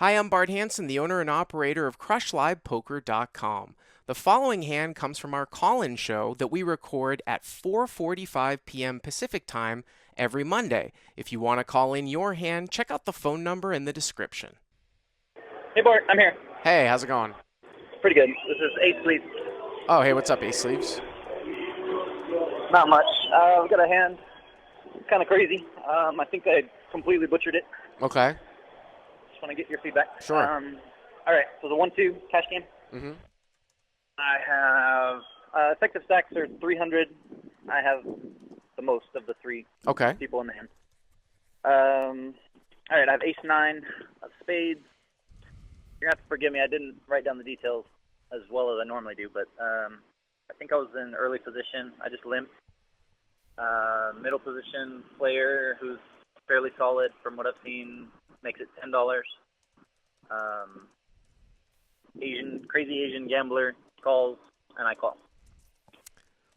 Hi, I'm Bart Hanson, the owner and operator of CrushLivePoker.com. The following hand comes from our call-in show that we record at 4:45 p.m. Pacific Time every Monday. If you want to call in your hand, check out the phone number in the description. Hey Bart, I'm here. Hey, how's it going? Pretty good. This is Ace Sleep. Oh, hey, what's up, Ace Sleeves? Not much. I've got a hand. Kind of crazy. I think I completely butchered it. Okay. Just want to get your feedback. Sure. All right. So the 1-2 cash game. Mm-hmm. I have effective stacks are 300. I have the most of the three Okay. people in the hand. All right. I have ace 9 of spades. You're gonna have to forgive me. I didn't write down the details as well as I normally do, but I think I was in early position. I just limped. Middle position player who's fairly solid from what I've seen makes it $10. Crazy Asian gambler calls, and I call.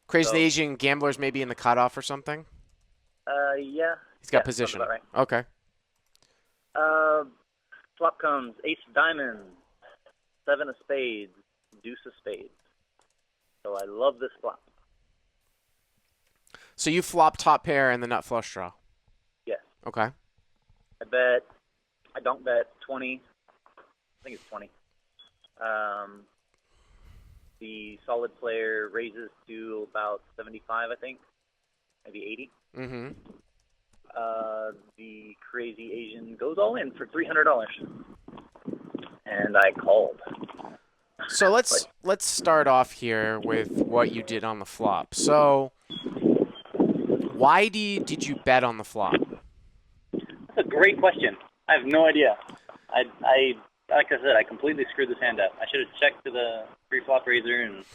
Crazy Asian gamblers maybe in the cutoff or something? Yeah. He's got position. About right. Okay. Flop comes ace of diamonds, 7 of spades, deuce of spades. So I love this flop. So you flop top pair and the nut flush draw? Yes. Okay. I don't bet 20. I think it's 20. The solid player raises to about 75, I think. Maybe 80. Mm-hmm. The crazy Asian goes all in for $300. And I called. So let's start off here with what you did on the flop. So why did you bet on the flop? That's a great question. I have no idea. I like I said, I completely screwed this hand up. I should have checked to the pre-flop raiser and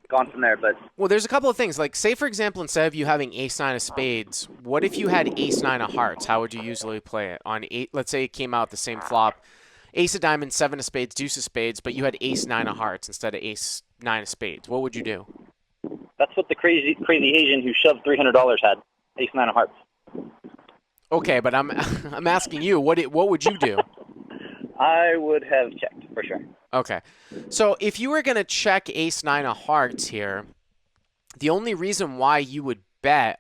gone from there. But well, there's a couple of things. Like, say for example, instead of you having ace 9 of spades, what if you had ace 9 of hearts? How would you usually play it on eight? Let's say it came out the same flop, ace of diamonds, 7 of spades, deuce of spades, but you had ace 9 of hearts instead of ace 9 of spades. What would you do? that's what the crazy Asian who shoved $300 had. Ace 9 of hearts. Okay, but I'm asking you, what would you do? I would have checked for sure. Okay. So if you were going to check ace 9 of hearts here, the only reason why you would bet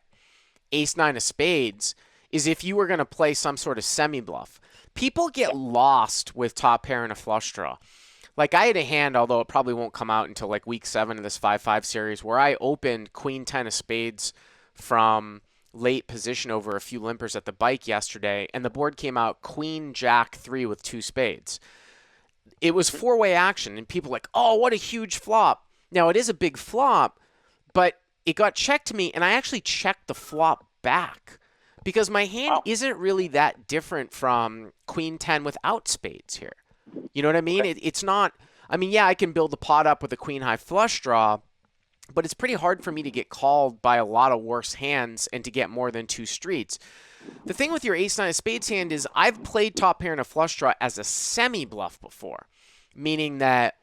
ace 9 of spades is if you were going to play some sort of semi-bluff. People get lost with top pair and a flush draw. Like, I had a hand, although it probably won't come out until like week 7 of this 5-5 series, where I opened queen 10 of spades from late position over a few limpers at the bike yesterday, and the board came out queen jack 3 with 2 spades. It was 4-way action, and people were like, oh, what a huge flop. Now, it is a big flop, but it got checked to me, and I actually checked the flop back because my hand isn't really that different from queen 10 without spades here. You know what I mean? Okay. It's not, I mean, yeah, I can build the pot up with a queen high flush draw, but it's pretty hard for me to get called by a lot of worse hands and to get more than 2 streets. The thing with your ace 9 of spades hand is I've played top pair and a flush draw as a semi-bluff before, meaning that,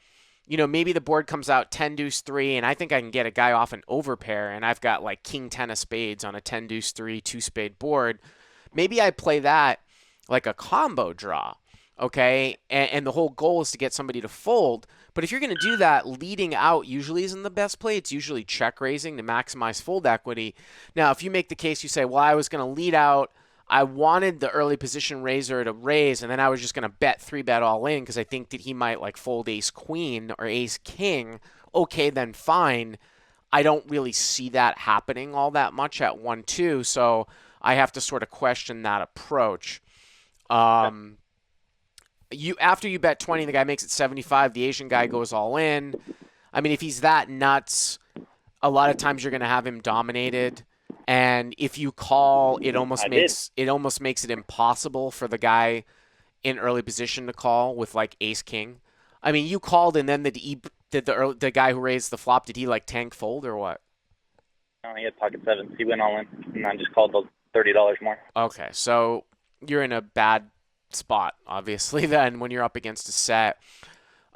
you know, maybe the board comes out 10 deuce 3 and I think I can get a guy off an overpair and I've got like king 10 of spades on a 10 deuce 3 2 spade board. Maybe I play that like a combo draw. Okay, and the whole goal is to get somebody to fold. But if you're going to do that, leading out usually isn't the best play. It's usually check raising to maximize fold equity. Now, if you make the case, you say, well, I was going to lead out. I wanted the early position raiser to raise, and then I was just going to bet 3-bet all in because I think that he might like fold ace queen or ace king. Okay, then fine. I don't really see that happening all that much at 1-2, so I have to sort of question that approach. After you bet 20, the guy makes it 75. The Asian guy goes all in. I mean, if he's that nuts, a lot of times you're going to have him dominated. And if you call, it almost makes it impossible for the guy in early position to call with like ace king. I mean, you called, and then the guy who raised the flop, did he like tank fold or what? No, he had pocket 7s. He went all in, and I just called the $30 more. Okay, so you're in a bad spot, obviously, then when you're up against a set.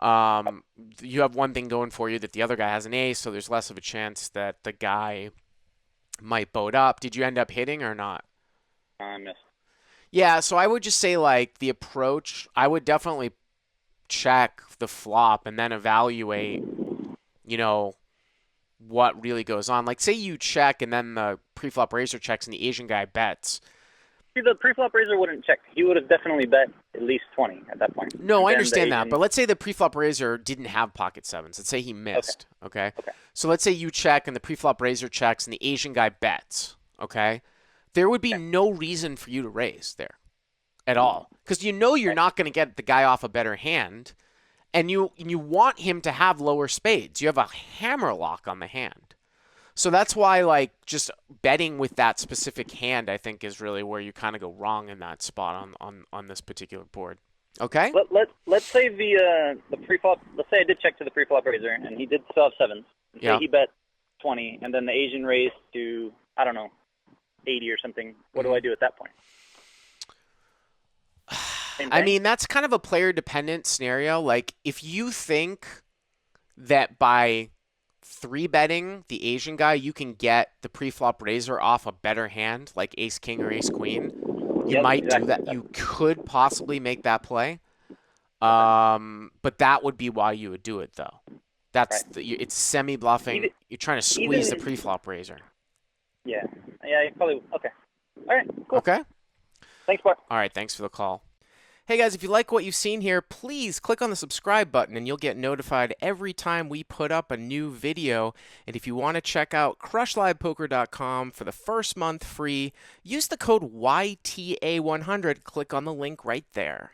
You have one thing going for you that the other guy has an ace, so there's less of a chance that the guy might boat up. Did you end up hitting or not? I missed. Yeah, so I would just say like the approach, I would definitely check the flop and then evaluate, you know, what really goes on. Like say you check and then the pre-flop raiser checks and the Asian guy bets. See, the pre-flop raiser wouldn't check. He would have definitely bet at least 20 at that point. No, And I then the understand that, Asian. but let's say the pre-flop raiser didn't have pocket sevens. Let's say he Okay. missed, okay? Okay. So let's say you check and the pre-flop raiser checks and the Asian guy bets, okay? There would be Okay. no reason for you to raise there at all because you know you're Okay. not going to get the guy off a better hand, and you want him to have lower spades. You have a hammer lock on the hand. So that's why like just betting with that specific hand I think is really where you kind of go wrong in that spot on this particular board. Okay? Let's say the pre-flop. Let's say I did check to the pre-flop raiser, and he did still have sevens. And Yeah. say he bet 20, and then the Asian raised to, I don't know, 80 or something. What do I do at that point? Same I thing? mean, that's kind of a player dependent scenario. Like if you think that by three betting the Asian guy you can get the pre-flop raiser off a better hand like ace king or ace queen, you Yep, might do exactly. that. You could possibly make that play. But that would be why you would do it, though. That's Right. it's semi-bluffing. Even, You're trying to squeeze the even pre-flop raiser. yeah, you probably okay. All right, cool. Okay? Thanks, Bart. All right, thanks for the call. Hey guys, if you like what you've seen here, please click on the subscribe button and you'll get notified every time we put up a new video. And if you want to check out CrushLivePoker.com for the first month free, use the code YTA100. Click on the link right there.